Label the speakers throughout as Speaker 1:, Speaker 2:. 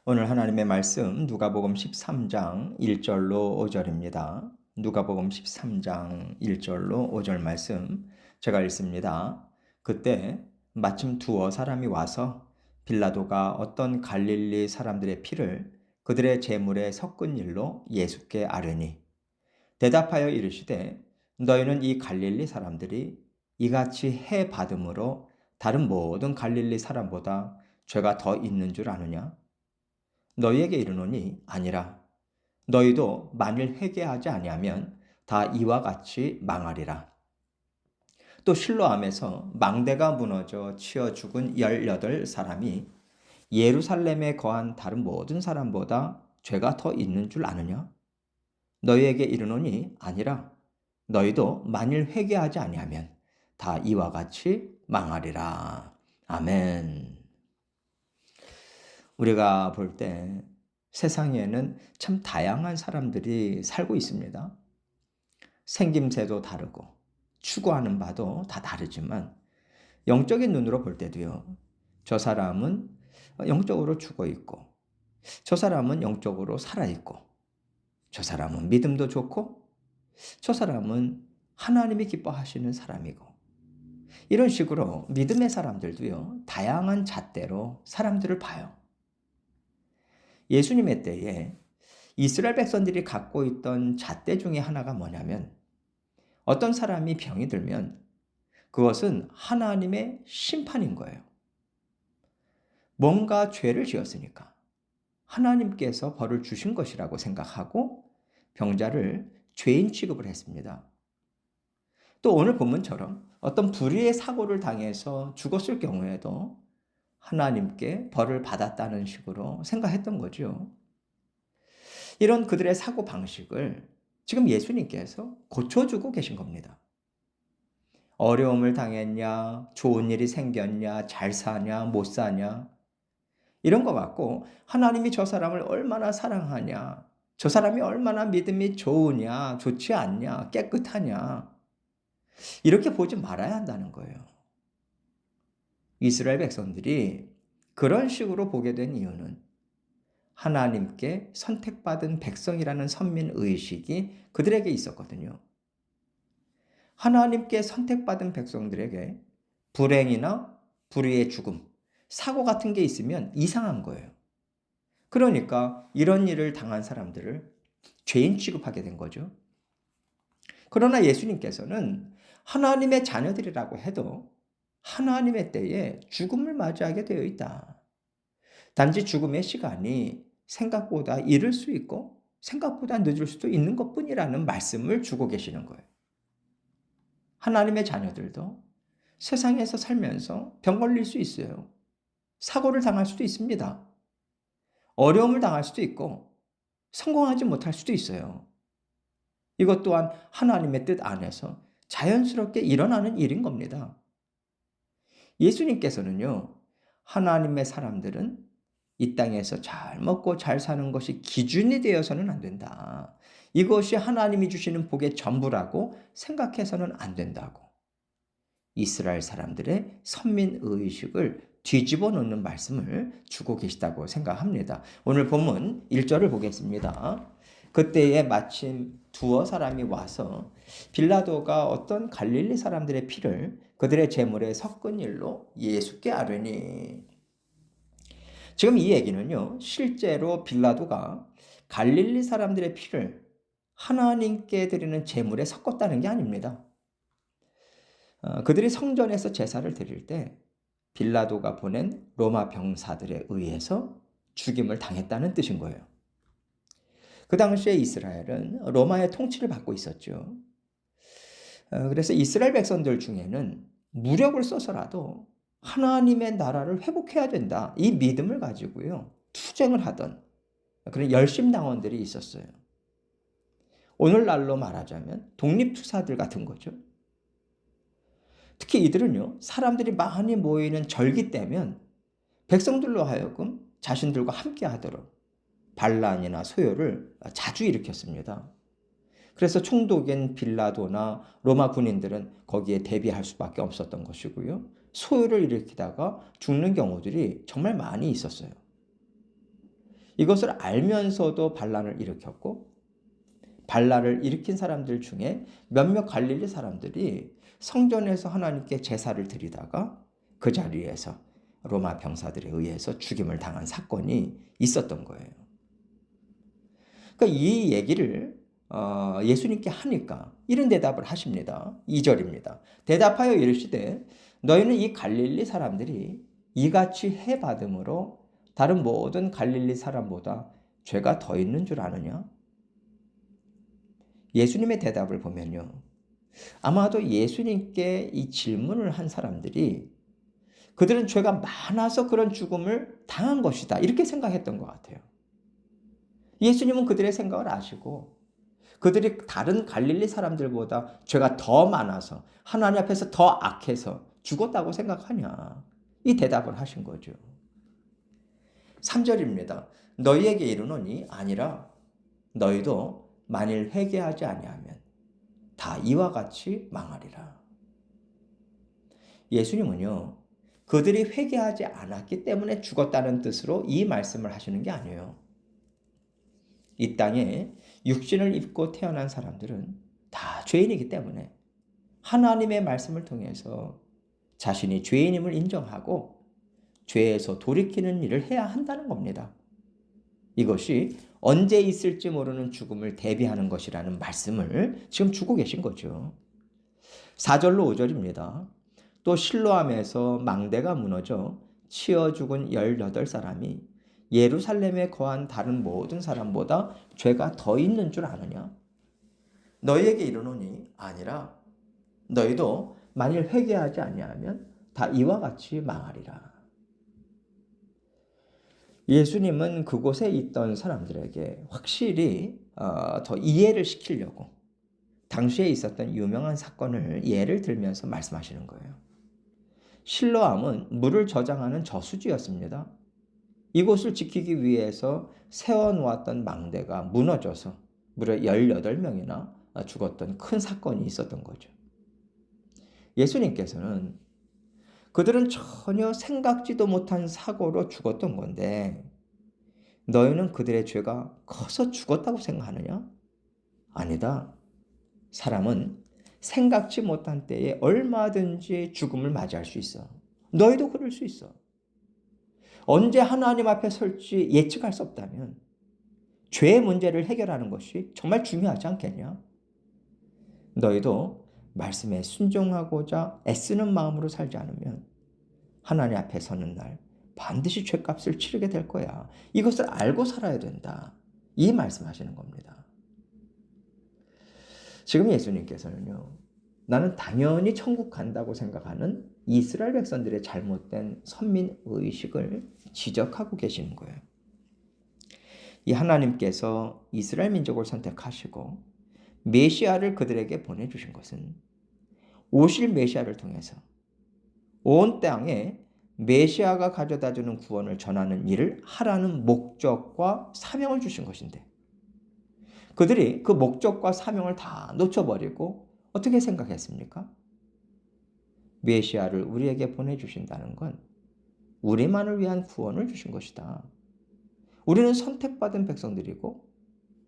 Speaker 1: 오늘 하나님의 말씀 누가복음 13장 1절로 5절입니다. 누가복음 13장 1절로 5절 말씀 제가 읽습니다. 그때 마침 두어 사람이 와서 빌라도가 어떤 갈릴리 사람들의 피를 그들의 제물에 섞은 일로 예수께 아뢰니 대답하여 이르시되 너희는 이 갈릴리 사람들이 이같이 해 받음으로 다른 모든 갈릴리 사람보다 죄가 더 있는 줄 아느냐? 너희에게 이르노니 아니라 너희도 만일 회개하지 아니하면 다 이와 같이 망하리라. 또 실로암에서 망대가 무너져 치어 죽은 18사람이 예루살렘에 거한 다른 모든 사람보다 죄가 더 있는 줄 아느냐? 너희에게 이르노니 아니라 너희도 만일 회개하지 아니하면 다 이와 같이 망하리라. 아멘. 우리가 볼 때 세상에는 참 다양한 사람들이 살고 있습니다. 생김새도 다르고 추구하는 바도 다 다르지만 영적인 눈으로 볼 때도요. 저 사람은 영적으로 죽어 있고 저 사람은 영적으로 살아 있고 저 사람은 믿음도 좋고 저 사람은 하나님이 기뻐하시는 사람이고 이런 식으로 믿음의 사람들도요. 다양한 잣대로 사람들을 봐요. 예수님의 때에 이스라엘 백성들이 갖고 있던 잣대 중에 하나가 뭐냐면 어떤 사람이 병이 들면 그것은 하나님의 심판인 거예요. 뭔가 죄를 지었으니까 하나님께서 벌을 주신 것이라고 생각하고 병자를 죄인 취급을 했습니다. 또 오늘 본문처럼 어떤 불의의 사고를 당해서 죽었을 경우에도 하나님께 벌을 받았다는 식으로 생각했던 거죠. 이런 그들의 사고 방식을 지금 예수님께서 고쳐주고 계신 겁니다. 어려움을 당했냐, 좋은 일이 생겼냐, 잘 사냐, 못 사냐, 이런 거 갖고 하나님이 저 사람을 얼마나 사랑하냐, 저 사람이 얼마나 믿음이 좋으냐, 좋지 않냐, 깨끗하냐, 이렇게 보지 말아야 한다는 거예요. 이스라엘 백성들이 그런 식으로 보게 된 이유는 하나님께 선택받은 백성이라는 선민 의식이 그들에게 있었거든요. 하나님께 선택받은 백성들에게 불행이나 불의의 죽음, 사고 같은 게 있으면 이상한 거예요. 그러니까 이런 일을 당한 사람들을 죄인 취급하게 된 거죠. 그러나 예수님께서는 하나님의 자녀들이라고 해도 하나님의 때에 죽음을 맞이하게 되어 있다. 단지 죽음의 시간이 생각보다 이를 수 있고 생각보다 늦을 수도 있는 것뿐이라는 말씀을 주고 계시는 거예요. 하나님의 자녀들도 세상에서 살면서 병 걸릴 수 있어요. 사고를 당할 수도 있습니다. 어려움을 당할 수도 있고 성공하지 못할 수도 있어요. 이것 또한 하나님의 뜻 안에서 자연스럽게 일어나는 일인 겁니다. 예수님께서는요, 하나님의 사람들은 이 땅에서 잘 먹고 잘 사는 것이 기준이 되어서는 안 된다. 이것이 하나님이 주시는 복의 전부라고 생각해서는 안 된다고. 이스라엘 사람들의 선민의식을 뒤집어 놓는 말씀을 주고 계시다고 생각합니다. 오늘 본문 1절을 보겠습니다. 그때에 마침 두어 사람이 와서 빌라도가 어떤 갈릴리 사람들의 피를 그들의 제물에 섞은 일로 예수께 아뢰니. 지금 이 얘기는요, 실제로 빌라도가 갈릴리 사람들의 피를 하나님께 드리는 제물에 섞었다는 게 아닙니다. 그들이 성전에서 제사를 드릴 때 빌라도가 보낸 로마 병사들에 의해서 죽임을 당했다는 뜻인 거예요. 그 당시에 이스라엘은 로마의 통치를 받고 있었죠. 그래서 이스라엘 백성들 중에는 무력을 써서라도 하나님의 나라를 회복해야 된다. 이 믿음을 가지고요. 투쟁을 하던 그런 열심당원들이 있었어요. 오늘날로 말하자면 독립투사들 같은 거죠. 특히 이들은요, 사람들이 많이 모이는 절기 때면 백성들로 하여금 자신들과 함께 하도록 반란이나 소요를 자주 일으켰습니다. 그래서 총독인 빌라도나 로마 군인들은 거기에 대비할 수밖에 없었던 것이고요. 소요를 일으키다가 죽는 경우들이 정말 많이 있었어요. 이것을 알면서도 반란을 일으켰고 반란을 일으킨 사람들 중에 몇몇 갈릴리 사람들이 성전에서 하나님께 제사를 드리다가 그 자리에서 로마 병사들에 의해서 죽임을 당한 사건이 있었던 거예요. 그러니까 이 얘기를 예수님께 하니까 이런 대답을 하십니다. 2절입니다. 대답하여 이르시되 너희는 이 갈릴리 사람들이 이같이 해받음으로 다른 모든 갈릴리 사람보다 죄가 더 있는 줄 아느냐? 예수님의 대답을 보면요. 아마도 예수님께 이 질문을 한 사람들이 그들은 죄가 많아서 그런 죽음을 당한 것이다. 이렇게 생각했던 것 같아요. 예수님은 그들의 생각을 아시고 그들이 다른 갈릴리 사람들보다 죄가 더 많아서 하나님 앞에서 더 악해서 죽었다고 생각하냐. 이 대답을 하신 거죠. 3절입니다. 너희에게 이르노니 아니라 너희도 만일 회개하지 아니하면 다 이와 같이 망하리라. 예수님은요. 그들이 회개하지 않았기 때문에 죽었다는 뜻으로 이 말씀을 하시는 게 아니에요. 이 땅에 육신을 입고 태어난 사람들은 다 죄인이기 때문에 하나님의 말씀을 통해서 자신이 죄인임을 인정하고 죄에서 돌이키는 일을 해야 한다는 겁니다. 이것이 언제 있을지 모르는 죽음을 대비하는 것이라는 말씀을 지금 주고 계신 거죠. 4절로 5절입니다. 또 실로암에서 망대가 무너져 치어 죽은 18사람이 예루살렘에 거한 다른 모든 사람보다 죄가 더 있는 줄 아느냐? 너희에게 이르노니 아니라 너희도 만일 회개하지 아니하면 다 이와 같이 망하리라. 예수님은 그곳에 있던 사람들에게 확실히 더 이해를 시키려고 당시에 있었던 유명한 사건을 예를 들면서 말씀하시는 거예요. 실로암은 물을 저장하는 저수지였습니다. 이곳을 지키기 위해서 세워놓았던 망대가 무너져서 무려 18명이나 죽었던 큰 사건이 있었던 거죠. 예수님께서는 그들은 전혀 생각지도 못한 사고로 죽었던 건데 너희는 그들의 죄가 커서 죽었다고 생각하느냐? 아니다. 사람은 생각지 못한 때에 얼마든지 죽음을 맞이할 수 있어. 너희도 그럴 수 있어. 언제 하나님 앞에 설지 예측할 수 없다면 죄의 문제를 해결하는 것이 정말 중요하지 않겠냐? 너희도 말씀에 순종하고자 애쓰는 마음으로 살지 않으면 하나님 앞에 서는 날 반드시 죄값을 치르게 될 거야. 이것을 알고 살아야 된다. 이 말씀하시는 겁니다. 지금 예수님께서는요. 나는 당연히 천국 간다고 생각하는 이스라엘 백성들의 잘못된 선민의식을 지적하고 계시는 거예요. 이 하나님께서 이스라엘 민족을 선택하시고 메시아를 그들에게 보내주신 것은 오실 메시아를 통해서 온 땅에 메시아가 가져다주는 구원을 전하는 일을 하라는 목적과 사명을 주신 것인데 그들이 그 목적과 사명을 다 놓쳐버리고 어떻게 생각했습니까? 메시아를 우리에게 보내주신다는 건 우리만을 위한 구원을 주신 것이다. 우리는 선택받은 백성들이고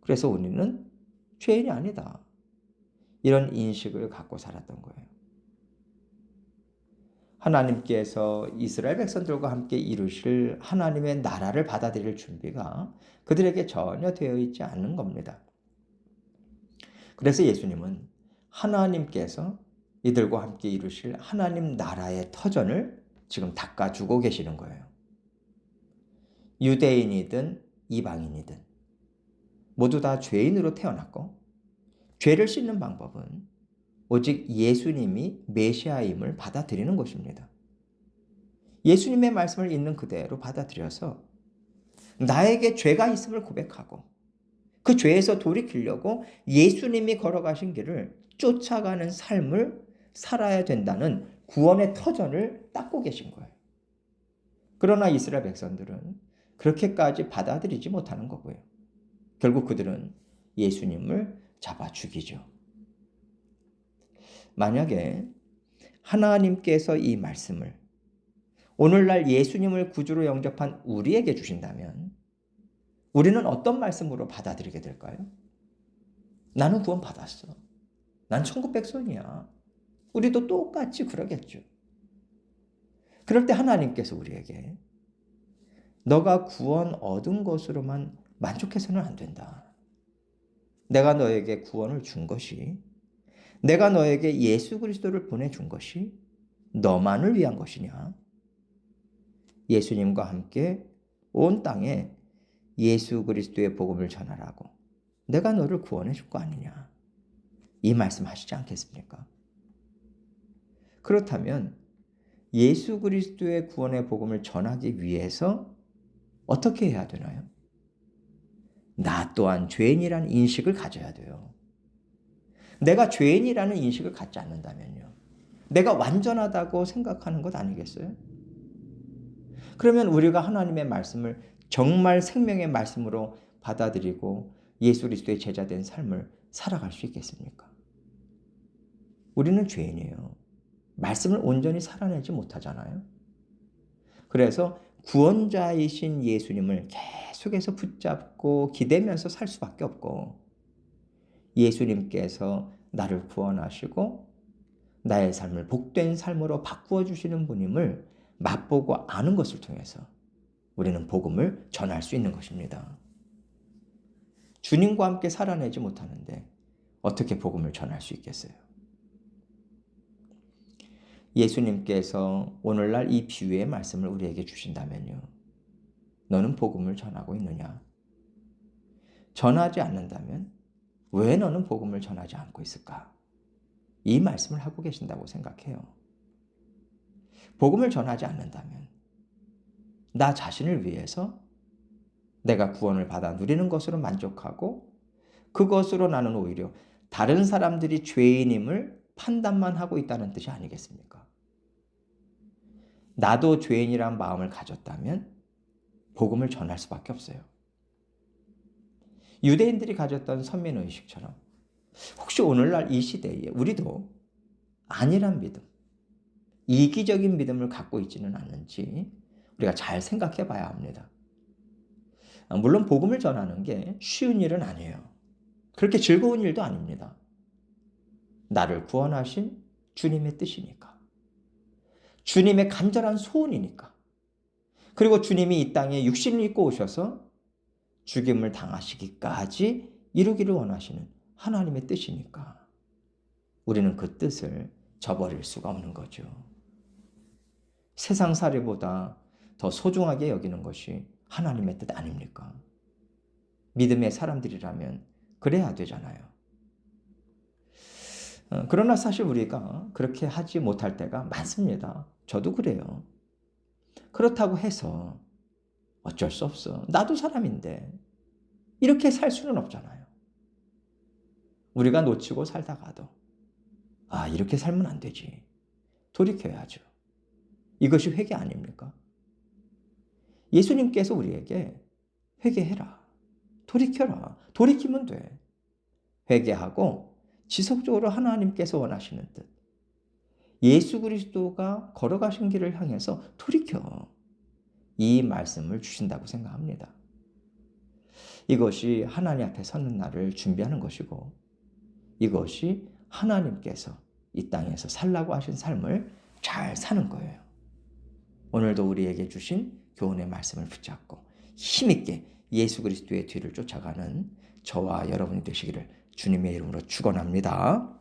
Speaker 1: 그래서 우리는 죄인이 아니다. 이런 인식을 갖고 살았던 거예요. 하나님께서 이스라엘 백성들과 함께 이루실 하나님의 나라를 받아들일 준비가 그들에게 전혀 되어 있지 않은 겁니다. 그래서 예수님은 하나님께서 이들과 함께 이루실 하나님 나라의 터전을 지금 닦아주고 계시는 거예요. 유대인이든 이방인이든 모두 다 죄인으로 태어났고 죄를 씻는 방법은 오직 예수님이 메시아임을 받아들이는 것입니다. 예수님의 말씀을 있는 그대로 받아들여서 나에게 죄가 있음을 고백하고 그 죄에서 돌이키려고 예수님이 걸어가신 길을 쫓아가는 삶을 살아야 된다는 구원의 터전을 닦고 계신 거예요. 그러나 이스라엘 백성들은 그렇게까지 받아들이지 못하는 거고요. 결국 그들은 예수님을 잡아 죽이죠. 만약에 하나님께서 이 말씀을 오늘날 예수님을 구주로 영접한 우리에게 주신다면 우리는 어떤 말씀으로 받아들이게 될까요? 나는 구원 받았어. 난 천국 백성이야. 우리도 똑같이 그러겠죠. 그럴 때 하나님께서 우리에게 너가 구원 얻은 것으로만 만족해서는 안 된다. 내가 너에게 구원을 준 것이, 내가 너에게 예수 그리스도를 보내준 것이 너만을 위한 것이냐? 예수님과 함께 온 땅에 예수 그리스도의 복음을 전하라고 내가 너를 구원해 줄 거 아니냐? 이 말씀 하시지 않겠습니까? 그렇다면 예수 그리스도의 구원의 복음을 전하기 위해서 어떻게 해야 되나요? 나 또한 죄인이라는 인식을 가져야 돼요. 내가 죄인이라는 인식을 갖지 않는다면요. 내가 완전하다고 생각하는 것 아니겠어요? 그러면 우리가 하나님의 말씀을 정말 생명의 말씀으로 받아들이고 예수 그리스도의 제자된 삶을 살아갈 수 있겠습니까? 우리는 죄인이에요. 말씀을 온전히 살아내지 못하잖아요. 그래서 구원자이신 예수님을 계속해서 붙잡고 기대면서 살 수밖에 없고, 예수님께서 나를 구원하시고 나의 삶을 복된 삶으로 바꾸어 주시는 분임을 맛보고 아는 것을 통해서 우리는 복음을 전할 수 있는 것입니다. 주님과 함께 살아내지 못하는데 어떻게 복음을 전할 수 있겠어요? 예수님께서 오늘날 이 비유의 말씀을 우리에게 주신다면요. 너는 복음을 전하고 있느냐? 전하지 않는다면 왜 너는 복음을 전하지 않고 있을까? 이 말씀을 하고 계신다고 생각해요. 복음을 전하지 않는다면 나 자신을 위해서 내가 구원을 받아 누리는 것으로 만족하고 그것으로 나는 오히려 다른 사람들이 죄인임을 판단만 하고 있다는 뜻이 아니겠습니까? 나도 죄인이란 마음을 가졌다면 복음을 전할 수밖에 없어요. 유대인들이 가졌던 선민의식처럼 혹시 오늘날 이 시대에 우리도 아니란 믿음, 이기적인 믿음을 갖고 있지는 않는지 우리가 잘 생각해 봐야 합니다. 물론 복음을 전하는 게 쉬운 일은 아니에요. 그렇게 즐거운 일도 아닙니다. 나를 구원하신 주님의 뜻이니까. 주님의 간절한 소원이니까. 그리고 주님이 이 땅에 육신을 입고 오셔서 죽임을 당하시기까지 이루기를 원하시는 하나님의 뜻이니까 우리는 그 뜻을 저버릴 수가 없는 거죠. 세상살이보다 더 소중하게 여기는 것이 하나님의 뜻 아닙니까? 믿음의 사람들이라면 그래야 되잖아요. 그러나 사실 우리가 그렇게 하지 못할 때가 많습니다. 저도 그래요. 그렇다고 해서 어쩔 수 없어. 나도 사람인데 이렇게 살 수는 없잖아요. 우리가 놓치고 살다가도 이렇게 살면 안 되지. 돌이켜야죠. 이것이 회개 아닙니까? 예수님께서 우리에게 회개해라. 돌이켜라. 돌이키면 돼. 회개하고 지속적으로 하나님께서 원하시는 뜻. 예수 그리스도가 걸어가신 길을 향해서 돌이켜. 이 말씀을 주신다고 생각합니다. 이것이 하나님 앞에 서는 날을 준비하는 것이고 이것이 하나님께서 이 땅에서 살라고 하신 삶을 잘 사는 거예요. 오늘도 우리에게 주신 교훈의 말씀을 붙잡고 힘있게 예수 그리스도의 뒤를 쫓아가는 저와 여러분이 되시기를 주님의 이름으로 축원합니다.